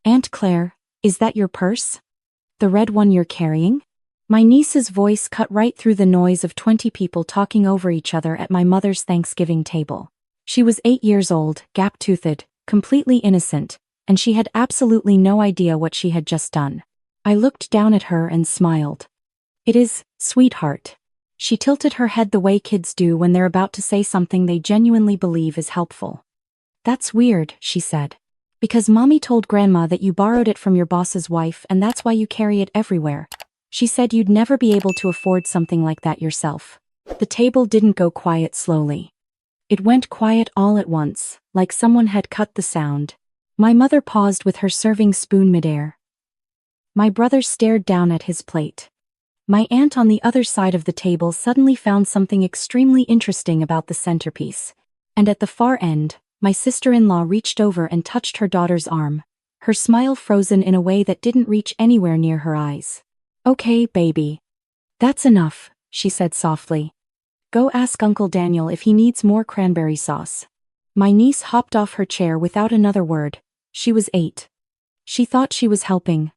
Aunt Claire, is that your purse? The red one you're carrying? My niece's voice cut right through the noise of 20 people talking over each other at my mother's Thanksgiving table. She was 8 years old, gap-toothed, completely innocent, and she had absolutely no idea what she had just done. I looked down at her and smiled. It is, sweetheart. She tilted her head the way kids do when they're about to say something they genuinely believe is helpful. That's weird, she said. Because Mommy told Grandma that you borrowed it from your boss's wife and that's why you carry it everywhere. She said you'd never be able to afford something like that yourself. The table didn't go quiet slowly. It went quiet all at once, like someone had cut the sound. My mother paused with her serving spoon midair. My brother stared down at his plate. My aunt on the other side of the table suddenly found something extremely interesting about the centerpiece. And at the far end, my sister-in-law reached over and touched her daughter's arm, her smile frozen in a way that didn't reach anywhere near her eyes. Okay, baby. That's enough, she said softly. Go ask Uncle Daniel if he needs more cranberry sauce. My niece hopped off her chair without another word. She was 8. She thought she was helping.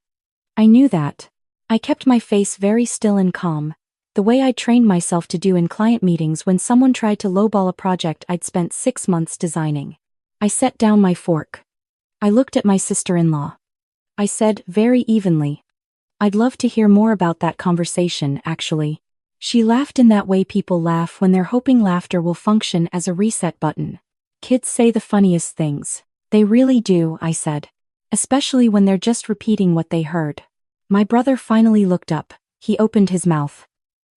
I knew that. I kept my face very still and calm, the way I trained myself to do in client meetings when someone tried to lowball a project I'd spent 6 months designing. I set down my fork. I looked at my sister-in-law. I said very evenly, I'd love to hear more about that conversation, actually. She laughed in that way people laugh when they're hoping laughter will function as a reset button. Kids say the funniest things. They really do, I said. Especially when they're just repeating what they heard. My brother finally looked up. He opened his mouth.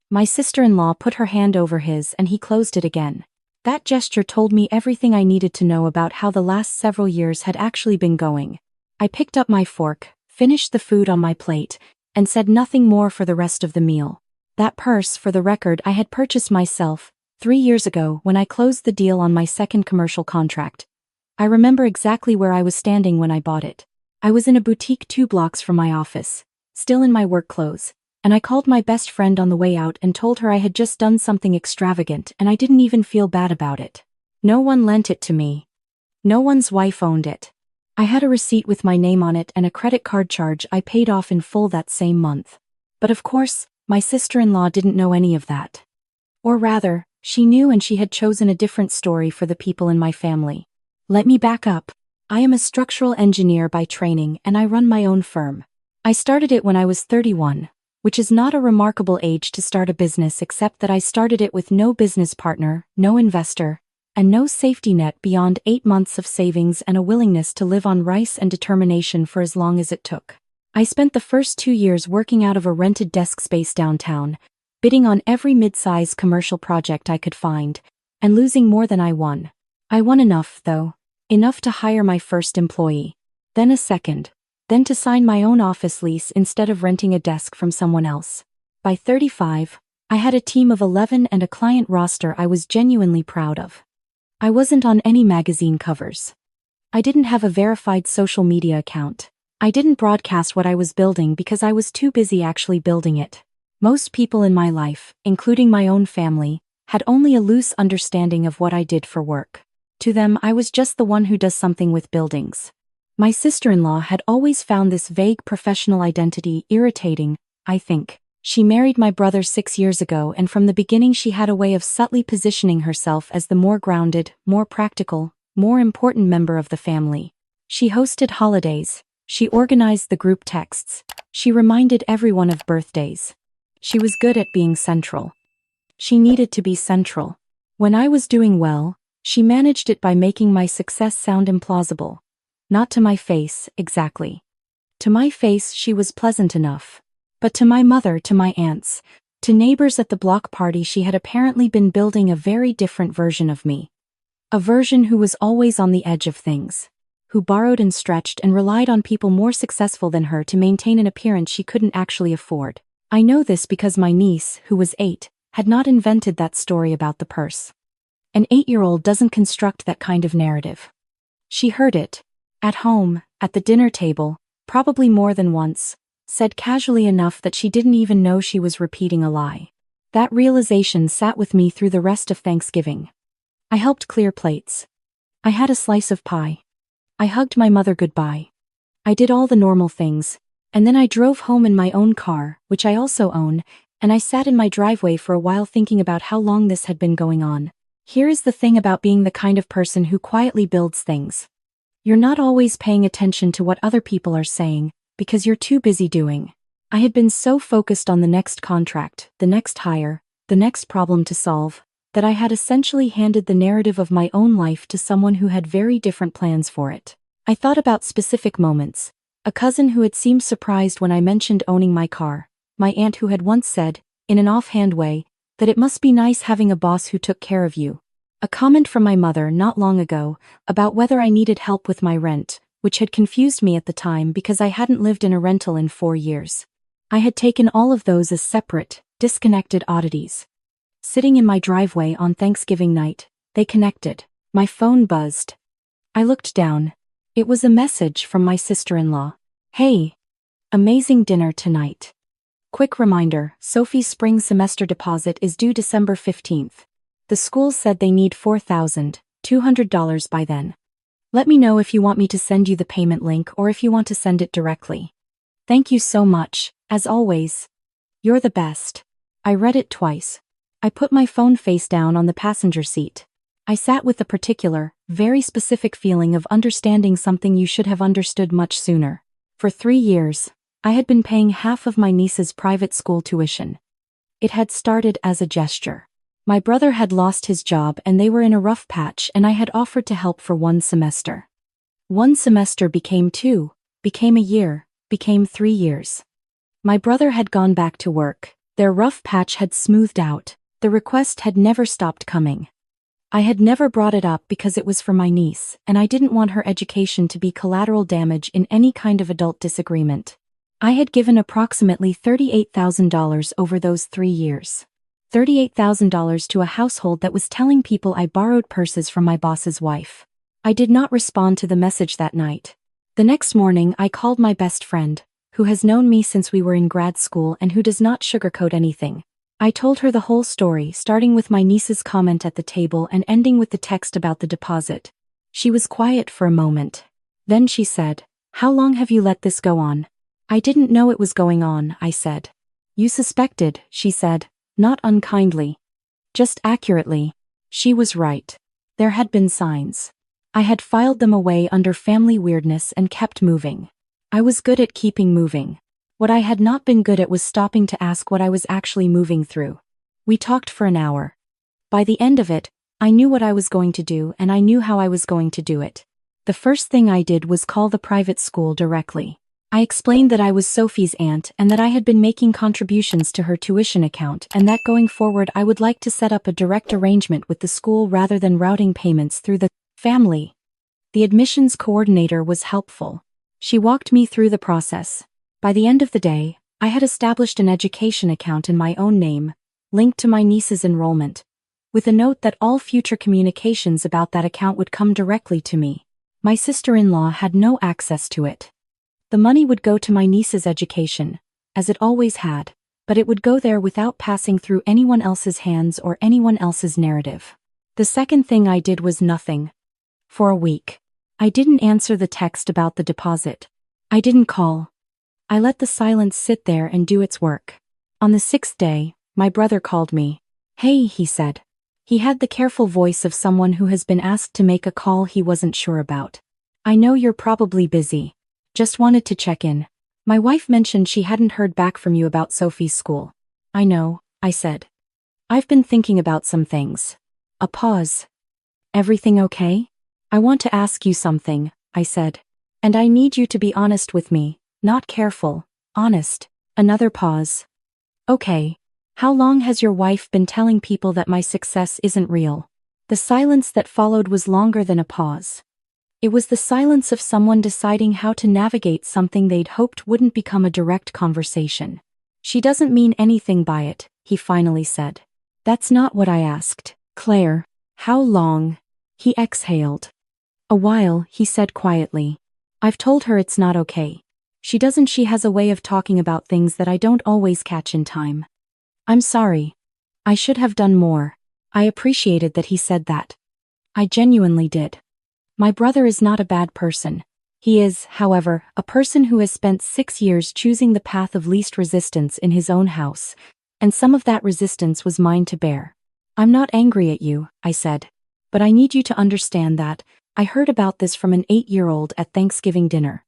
My sister-in-law put her hand over his and he closed it again. That gesture told me everything I needed to know about how the last several years had actually been going. I picked up my fork, finished the food on my plate, and said nothing more for the rest of the meal. That purse, for the record, I had purchased myself 3 years ago when I closed the deal on my second commercial contract. I remember exactly where I was standing when I bought it. I was in a boutique 2 blocks from my office, still in my work clothes, and I called my best friend on the way out and told her I had just done something extravagant and I didn't even feel bad about it. No one lent it to me. No one's wife owned it. I had a receipt with my name on it and a credit card charge I paid off in full that same month. But of course, my sister-in-law didn't know any of that. Or rather, she knew and she had chosen a different story for the people in my family. Let me back up. I am a structural engineer by training and I run my own firm. I started it when I was 31, which is not a remarkable age to start a business except that I started it with no business partner, no investor, and no safety net beyond 8 months of savings and a willingness to live on rice and determination for as long as it took. I spent the first 2 years working out of a rented desk space downtown, bidding on every mid-size commercial project I could find, and losing more than I won. I won enough, though. Enough to hire my first employee. Then a second. Then to sign my own office lease instead of renting a desk from someone else. By 35, I had a team of 11 and a client roster I was genuinely proud of. I wasn't on any magazine covers. I didn't have a verified social media account. I didn't broadcast what I was building because I was too busy actually building it. Most people in my life, including my own family, had only a loose understanding of what I did for work. To them, I was just the one who does something with buildings. My sister-in-law had always found this vague professional identity irritating, I think. She married my brother 6 years ago and from the beginning she had a way of subtly positioning herself as the more grounded, more practical, more important member of the family. She hosted holidays. She organized the group texts. She reminded everyone of birthdays. She was good at being central. She needed to be central. When I was doing well, she managed it by making my success sound implausible. Not to my face, exactly. To my face she was pleasant enough. But to my mother, to my aunts, to neighbors at the block party she had apparently been building a very different version of me. A version who was always on the edge of things. Who borrowed and stretched and relied on people more successful than her to maintain an appearance she couldn't actually afford. I know this because my niece, who was 8, had not invented that story about the purse. An 8-year-old doesn't construct that kind of narrative. She heard it. At home, at the dinner table, probably more than once, said casually enough that she didn't even know she was repeating a lie. That realization sat with me through the rest of Thanksgiving. I helped clear plates. I had a slice of pie. I hugged my mother goodbye. I did all the normal things. And then I drove home in my own car, which I also own, and I sat in my driveway for a while thinking about how long this had been going on. Here is the thing about being the kind of person who quietly builds things. You're not always paying attention to what other people are saying, because you're too busy doing. I had been so focused on the next contract, the next hire, the next problem to solve, that I had essentially handed the narrative of my own life to someone who had very different plans for it. I thought about specific moments. A cousin who had seemed surprised when I mentioned owning my car. My aunt who had once said, in an offhand way, that it must be nice having a boss who took care of you. A comment from my mother not long ago about whether I needed help with my rent, which had confused me at the time because I hadn't lived in a rental in 4 years. I had taken all of those as separate, disconnected oddities. Sitting in my driveway on Thanksgiving night, they connected. My phone buzzed. I looked down. It was a message from my sister-in-law. Hey. Amazing dinner tonight. Quick reminder, Sophie's spring semester deposit is due December 15th. The school said they need $4,200 by then. Let me know if you want me to send you the payment link or if you want to send it directly. Thank you so much, as always. You're the best. I read it twice. I put my phone face down on the passenger seat. I sat with a particular, very specific feeling of understanding something you should have understood much sooner. For 3 years, I had been paying half of my niece's private school tuition. It had started as a gesture. My brother had lost his job and they were in a rough patch, and I had offered to help for 1 semester. 1 semester became 2, became a year, became 3 years. My brother had gone back to work. Their rough patch had smoothed out. The request had never stopped coming. I had never brought it up because it was for my niece, and I didn't want her education to be collateral damage in any kind of adult disagreement. I had given approximately $38,000 over those 3 years. $38,000 to a household that was telling people I borrowed purses from my boss's wife. I did not respond to the message that night. The next morning I called my best friend, who has known me since we were in grad school and who does not sugarcoat anything. I told her the whole story, starting with my niece's comment at the table and ending with the text about the deposit. She was quiet for a moment. Then she said, "How long have you let this go on?" "I didn't know it was going on," I said. "You suspected," she said, not unkindly. Just accurately. She was right. There had been signs. I had filed them away under family weirdness and kept moving. I was good at keeping moving. What I had not been good at was stopping to ask what I was actually moving through. We talked for an hour. By the end of it, I knew what I was going to do and I knew how I was going to do it. The first thing I did was call the private school directly. I explained that I was Sophie's aunt and that I had been making contributions to her tuition account and that going forward I would like to set up a direct arrangement with the school rather than routing payments through the family. The admissions coordinator was helpful. She walked me through the process. By the end of the day, I had established an education account in my own name, linked to my niece's enrollment, with a note that all future communications about that account would come directly to me. My sister-in-law had no access to it. The money would go to my niece's education, as it always had, but it would go there without passing through anyone else's hands or anyone else's narrative. The second thing I did was nothing. For a week. I didn't answer the text about the deposit. I didn't call. I let the silence sit there and do its work. On the 6th day, my brother called me. "Hey," he said. He had the careful voice of someone who has been asked to make a call he wasn't sure about. "I know you're probably busy. Just wanted to check in. My wife mentioned she hadn't heard back from you about Sophie's school." "I know," I said. "I've been thinking about some things." A pause. "Everything okay?" "I want to ask you something," I said. "And I need you to be honest with me, not careful, honest." Another pause. "Okay. How long has your wife been telling people that my success isn't real?" The silence that followed was longer than a pause. It was the silence of someone deciding how to navigate something they'd hoped wouldn't become a direct conversation. "She doesn't mean anything by it," he finally said. "That's not what I asked." "Claire, how long?" He exhaled. "A while," he said quietly. "I've told her it's not okay. She has a way of talking about things that I don't always catch in time." "I'm sorry. I should have done more." I appreciated that he said that. I genuinely did. My brother is not a bad person. He is, however, a person who has spent 6 years choosing the path of least resistance in his own house, and some of that resistance was mine to bear. I'm not angry at you, I said. But I need you to understand that I heard about this from an 8-year-old at Thanksgiving dinner.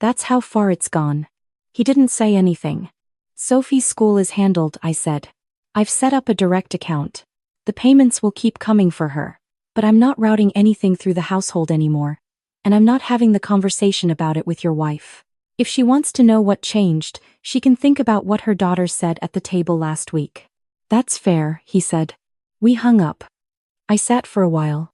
That's how far it's gone. He didn't say anything. Sophie's school is handled, I said. I've set up a direct account. The payments will keep coming for her. But I'm not routing anything through the household anymore. And I'm not having the conversation about it with your wife. If she wants to know what changed, she can think about what her daughter said at the table last week. That's fair, he said. We hung up. I sat for a while.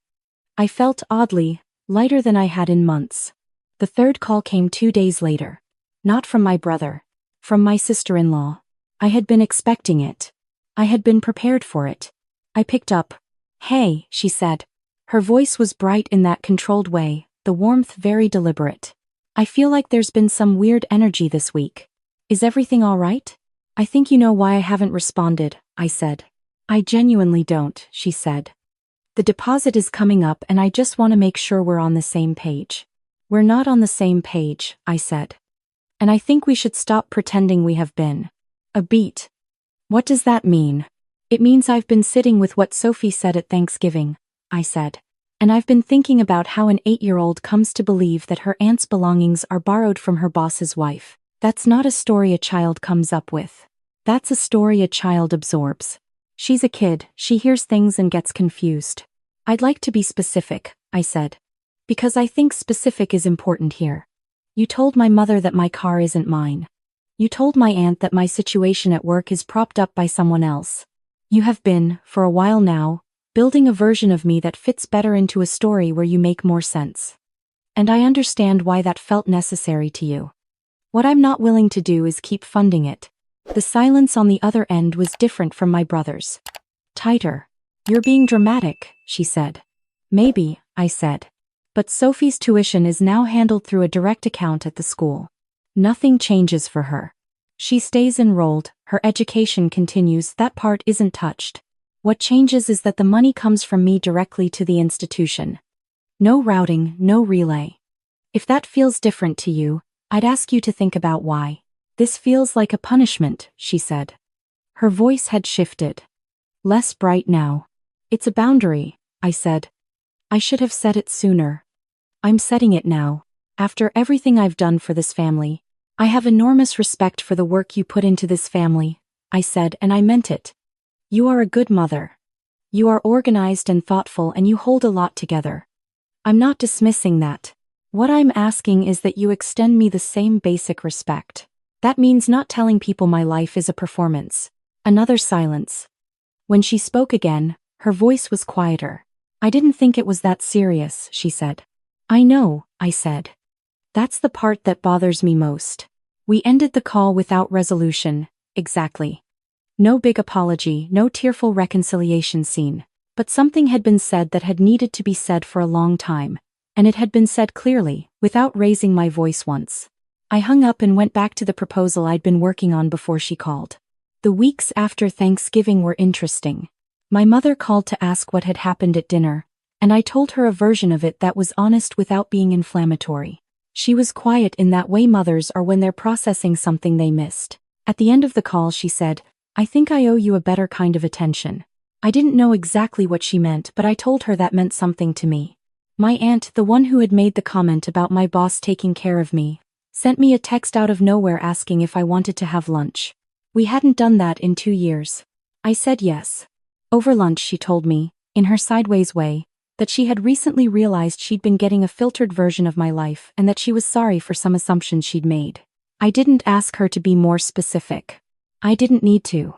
I felt oddly, lighter than I had in months. The third call came 2 days later. Not from my brother. From my sister-in-law. I had been expecting it. I had been prepared for it. I picked up. Hey, she said. Her voice was bright in that controlled way, the warmth very deliberate. I feel like there's been some weird energy this week. Is everything all right? I think you know why I haven't responded, I said. I genuinely don't, she said. The deposit is coming up and I just want to make sure we're on the same page. We're not on the same page, I said. And I think we should stop pretending we have been. A beat. What does that mean? It means I've been sitting with what Sophie said at Thanksgiving, I said. And I've been thinking about how an 8-year-old comes to believe that her aunt's belongings are borrowed from her boss's wife. That's not a story a child comes up with. That's a story a child absorbs. She's a kid, she hears things and gets confused. I'd like to be specific, I said. Because I think specific is important here. You told my mother that my car isn't mine. You told my aunt that my situation at work is propped up by someone else. You have been, for a while now, building a version of me that fits better into a story where you make more sense. And I understand why that felt necessary to you. What I'm not willing to do is keep funding it. The silence on the other end was different from my brother's. Tighter. You're being dramatic, she said. Maybe, I said. But Sophie's tuition is now handled through a direct account at the school. Nothing changes for her. She stays enrolled, her education continues, that part isn't touched. What changes is that the money comes from me directly to the institution. No routing, no relay. If that feels different to you, I'd ask you to think about why. This feels like a punishment, she said. Her voice had shifted. Less bright now. It's a boundary, I said. I should have said it sooner. I'm setting it now. After everything I've done for this family, I have enormous respect for the work you put into this family, I said, and I meant it. You are a good mother. You are organized and thoughtful and you hold a lot together. I'm not dismissing that. What I'm asking is that you extend me the same basic respect. That means not telling people my life is a performance. Another silence. When she spoke again, her voice was quieter. I didn't think it was that serious, she said. I know, I said. That's the part that bothers me most. We ended the call without resolution, exactly. No big apology, no tearful reconciliation scene. But something had been said that had needed to be said for a long time, and it had been said clearly, without raising my voice once. I hung up and went back to the proposal I'd been working on before she called. The weeks after Thanksgiving were interesting. My mother called to ask what had happened at dinner, and I told her a version of it that was honest without being inflammatory. She was quiet in that way mothers are when they're processing something they missed. At the end of the call she said, I think I owe you a better kind of attention. I didn't know exactly what she meant, but I told her that meant something to me. My aunt, the one who had made the comment about my boss taking care of me, sent me a text out of nowhere asking if I wanted to have lunch. We hadn't done that in 2 years. I said yes. Over lunch she told me, in her sideways way, that she had recently realized she'd been getting a filtered version of my life and that she was sorry for some assumptions she'd made. I didn't ask her to be more specific. I didn't need to.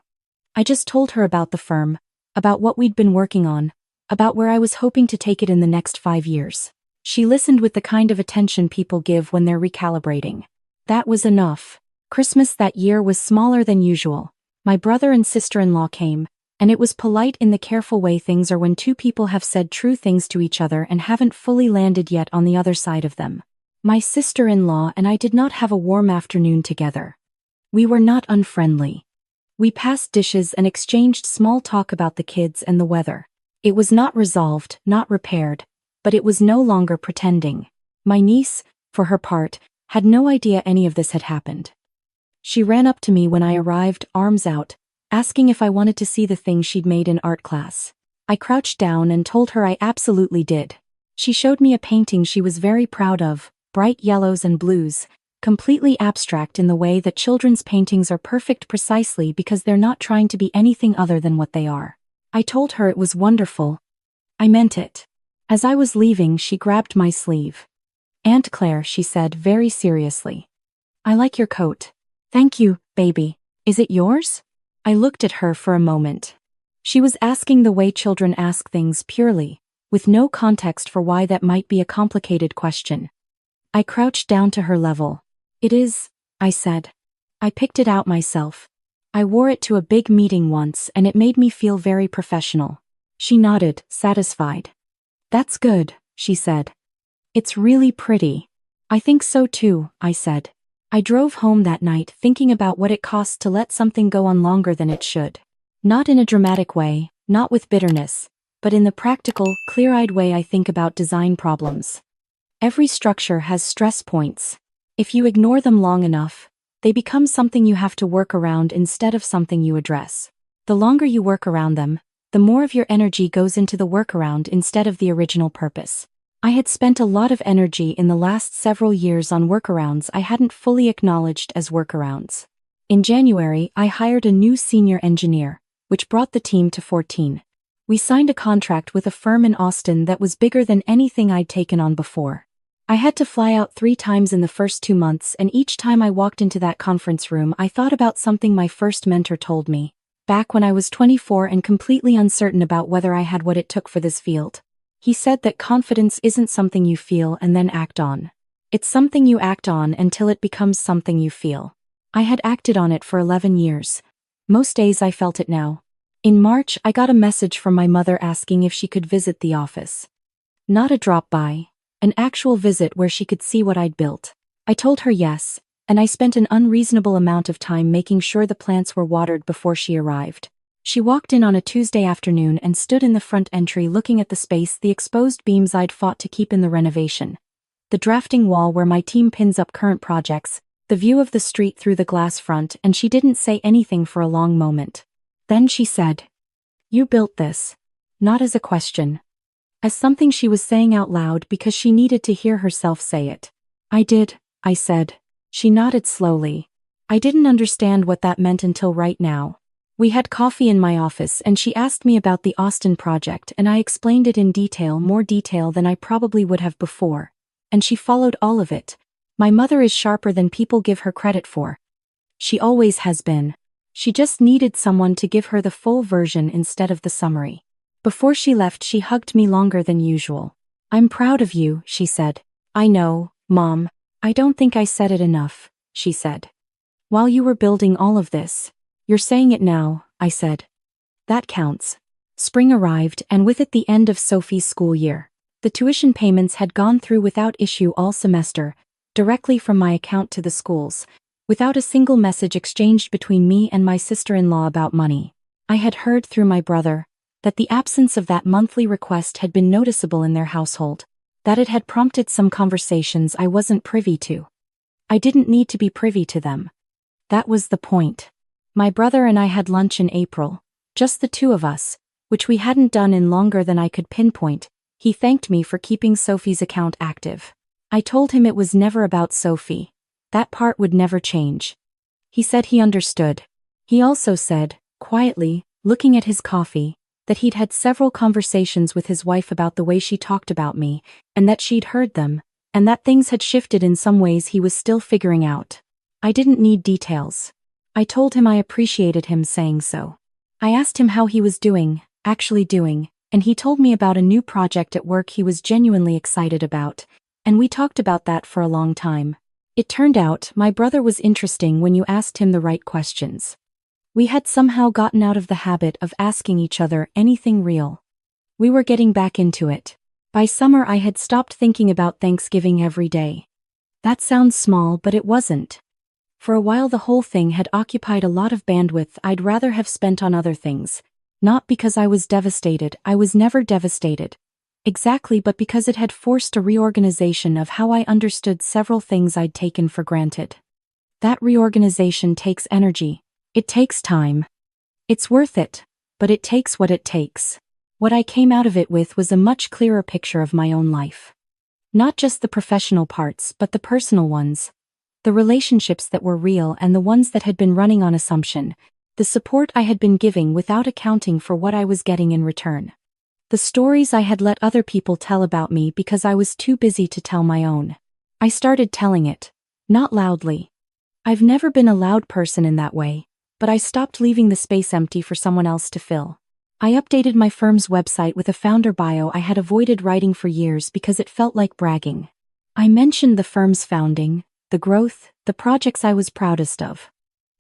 I just told her about the firm, about what we'd been working on, about where I was hoping to take it in the next 5 years. She listened with the kind of attention people give when they're recalibrating. That was enough. Christmas that year was smaller than usual. My brother and sister-in-law came, and it was polite in the careful way things are when two people have said true things to each other and haven't fully landed yet on the other side of them. My sister-in-law and I did not have a warm afternoon together. We were not unfriendly. We passed dishes and exchanged small talk about the kids and the weather. It was not resolved, not repaired, but it was no longer pretending. My niece, for her part, had no idea any of this had happened. She ran up to me when I arrived, arms out, asking if I wanted to see the thing she'd made in art class. I crouched down and told her I absolutely did. She showed me a painting she was very proud of, bright yellows and blues, completely abstract in the way that children's paintings are perfect precisely because they're not trying to be anything other than what they are. I told her it was wonderful. I meant it. As I was leaving, she grabbed my sleeve. "Aunt Claire," she said very seriously. "I like your coat." "Thank you, baby. Is it yours?" I looked at her for a moment. She was asking the way children ask things purely, with no context for why that might be a complicated question. I crouched down to her level. "It is," I said. "I picked it out myself. I wore it to a big meeting once and it made me feel very professional." She nodded, satisfied. "That's good," she said. "It's really pretty." "I think so too," I said. I drove home that night thinking about what it costs to let something go on longer than it should. Not in a dramatic way, not with bitterness, but in the practical, clear-eyed way I think about design problems. Every structure has stress points. If you ignore them long enough, they become something you have to work around instead of something you address. The longer you work around them, the more of your energy goes into the workaround instead of the original purpose. I had spent a lot of energy in the last several years on workarounds I hadn't fully acknowledged as workarounds. In January, I hired a new senior engineer, which brought the team to 14. We signed a contract with a firm in Austin that was bigger than anything I'd taken on before. I had to fly out 3 times in the first 2 months, and each time I walked into that conference room I thought about something my first mentor told me, back when I was 24 and completely uncertain about whether I had what it took for this field. He said that confidence isn't something you feel and then act on. It's something you act on until it becomes something you feel. I had acted on it for 11 years. Most days I felt it now. In March, I got a message from my mother asking if she could visit the office. Not a drop-by, an actual visit where she could see what I'd built. I told her yes, and I spent an unreasonable amount of time making sure the plants were watered before she arrived. She walked in on a Tuesday afternoon and stood in the front entry looking at the space, the exposed beams I'd fought to keep in the renovation, the drafting wall where my team pins up current projects, the view of the street through the glass front, and she didn't say anything for a long moment. Then she said, "You built this." Not as a question. As something she was saying out loud because she needed to hear herself say it. "I did," I said. She nodded slowly. I didn't understand what that meant until right now. We had coffee in my office and she asked me about the Austin project and I explained it in detail, more detail than I probably would have before. And she followed all of it. My mother is sharper than people give her credit for. She always has been. She just needed someone to give her the full version instead of the summary. Before she left, she hugged me longer than usual. "I'm proud of you," she said. "I know, Mom. I don't think I said it enough," she said. "While you were building all of this." "You're saying it now," I said. "That counts." Spring arrived, and with it the end of Sophie's school year. The tuition payments had gone through without issue all semester, directly from my account to the schools, without a single message exchanged between me and my sister-in-law about money. I had heard through my brother that the absence of that monthly request had been noticeable in their household, that it had prompted some conversations I wasn't privy to. I didn't need to be privy to them. That was the point. My brother and I had lunch in April, just the two of us, which we hadn't done in longer than I could pinpoint. He thanked me for keeping Sophie's account active. I told him it was never about Sophie. That part would never change. He said he understood. He also said, quietly, looking at his coffee, that he'd had several conversations with his wife about the way she talked about me, and that she'd heard them, and that things had shifted in some ways he was still figuring out. I didn't need details. I told him I appreciated him saying so. I asked him how he was doing, actually doing, and he told me about a new project at work he was genuinely excited about, and we talked about that for a long time. It turned out my brother was interesting when you asked him the right questions. We had somehow gotten out of the habit of asking each other anything real. We were getting back into it. By summer I had stopped thinking about Thanksgiving every day. That sounds small, but it wasn't. For a while the whole thing had occupied a lot of bandwidth I'd rather have spent on other things. Not because I was devastated, I was never devastated. Exactly, but because it had forced a reorganization of how I understood several things I'd taken for granted. That reorganization takes energy. It takes time. It's worth it, but it takes what it takes. What I came out of it with was a much clearer picture of my own life. Not just the professional parts, but the personal ones. The relationships that were real and the ones that had been running on assumption. The support I had been giving without accounting for what I was getting in return. The stories I had let other people tell about me because I was too busy to tell my own. I started telling it. Not loudly. I've never been a loud person in that way, but I stopped leaving the space empty for someone else to fill. I updated my firm's website with a founder bio I had avoided writing for years because it felt like bragging. I mentioned the firm's founding, the growth, the projects I was proudest of.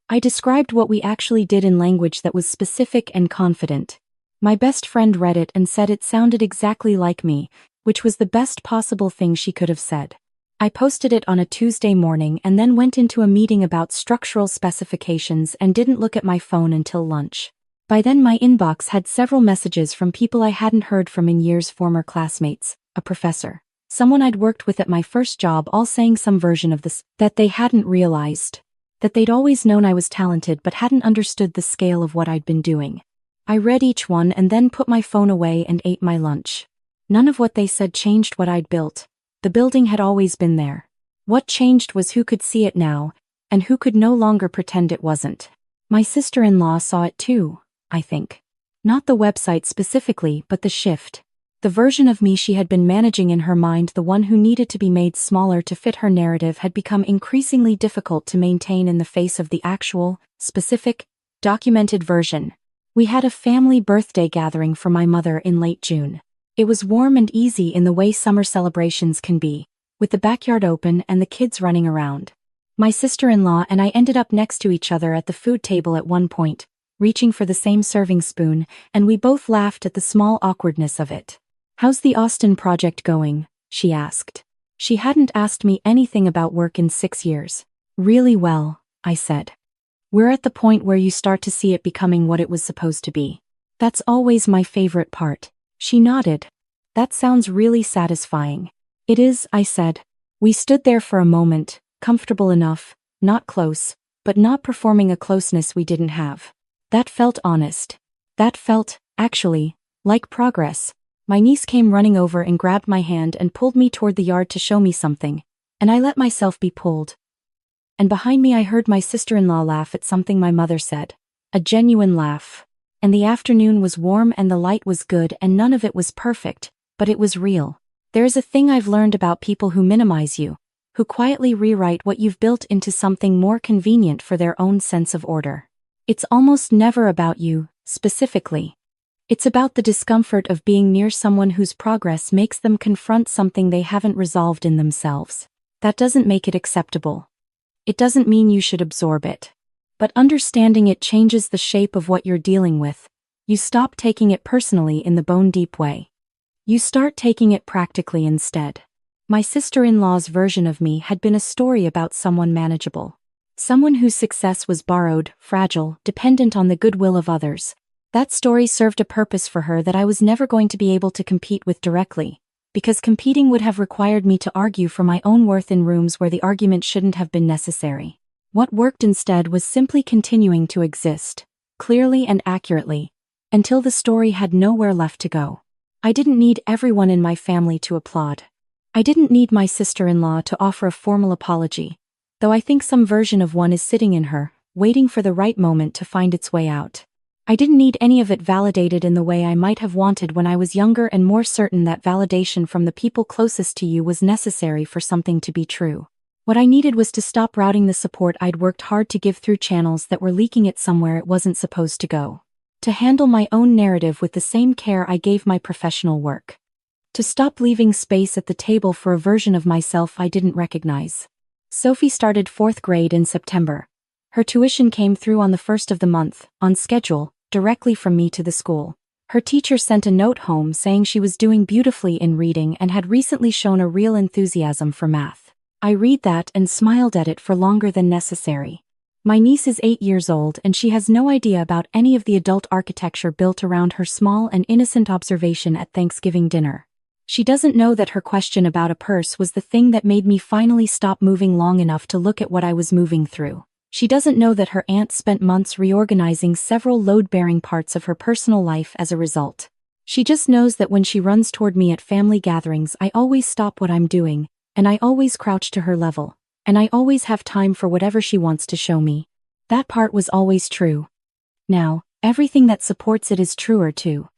I described what we actually did in language that was specific and confident. My best friend read it and said it sounded exactly like me, which was the best possible thing she could have said. I posted it on a Tuesday morning and then went into a meeting about structural specifications and didn't look at my phone until lunch. By then my inbox had several messages from people I hadn't heard from in years, former classmates, a professor, someone I'd worked with at my first job, all saying some version of this, that they hadn't realized. That they'd always known I was talented but hadn't understood the scale of what I'd been doing. I read each one and then put my phone away and ate my lunch. None of what they said changed what I'd built. The building had always been there. What changed was who could see it now, and who could no longer pretend it wasn't. My sister-in-law saw it too, I think. Not the website specifically, but the shift. The version of me she had been managing in her mind, the one who needed to be made smaller to fit her narrative, had become increasingly difficult to maintain in the face of the actual, specific, documented version. We had a family birthday gathering for my mother in late June. It was warm and easy in the way summer celebrations can be, with the backyard open and the kids running around. My sister-in-law and I ended up next to each other at the food table at one point, reaching for the same serving spoon, and we both laughed at the small awkwardness of it. "How's the Austin project going?" she asked. She hadn't asked me anything about work in 6 years. "Really well," I said. "We're at the point where you start to see it becoming what it was supposed to be. That's always my favorite part." She nodded. "That sounds really satisfying." "It is," I said. We stood there for a moment, comfortable enough, not close, but not performing a closeness we didn't have. That felt honest. That felt, actually, like progress. My niece came running over and grabbed my hand and pulled me toward the yard to show me something, and I let myself be pulled. And behind me I heard my sister-in-law laugh at something my mother said. A genuine laugh. And the afternoon was warm and the light was good and none of it was perfect, but it was real. There's a thing I've learned about people who minimize you, who quietly rewrite what you've built into something more convenient for their own sense of order. It's almost never about you, specifically. It's about the discomfort of being near someone whose progress makes them confront something they haven't resolved in themselves. That doesn't make it acceptable. It doesn't mean you should absorb it. But understanding it changes the shape of what you're dealing with. You stop taking it personally in the bone-deep way. You start taking it practically instead. My sister-in-law's version of me had been a story about someone manageable. Someone whose success was borrowed, fragile, dependent on the goodwill of others. That story served a purpose for her that I was never going to be able to compete with directly, because competing would have required me to argue for my own worth in rooms where the argument shouldn't have been necessary. What worked instead was simply continuing to exist, clearly and accurately, until the story had nowhere left to go. I didn't need everyone in my family to applaud. I didn't need my sister-in-law to offer a formal apology, though I think some version of one is sitting in her, waiting for the right moment to find its way out. I didn't need any of it validated in the way I might have wanted when I was younger and more certain that validation from the people closest to you was necessary for something to be true. What I needed was to stop routing the support I'd worked hard to give through channels that were leaking it somewhere it wasn't supposed to go. To handle my own narrative with the same care I gave my professional work. To stop leaving space at the table for a version of myself I didn't recognize. Sophie started 4th grade in September. Her tuition came through on the 1st of the month, on schedule, directly from me to the school. Her teacher sent a note home saying she was doing beautifully in reading and had recently shown a real enthusiasm for math. I read that and smiled at it for longer than necessary. My niece is 8 years old and she has no idea about any of the adult architecture built around her small and innocent observation at Thanksgiving dinner. She doesn't know that her question about a purse was the thing that made me finally stop moving long enough to look at what I was moving through. She doesn't know that her aunt spent months reorganizing several load-bearing parts of her personal life as a result. She just knows that when she runs toward me at family gatherings, I always stop what I'm doing, and I always crouch to her level, and I always have time for whatever she wants to show me. That part was always true. Now, everything that supports it is truer too.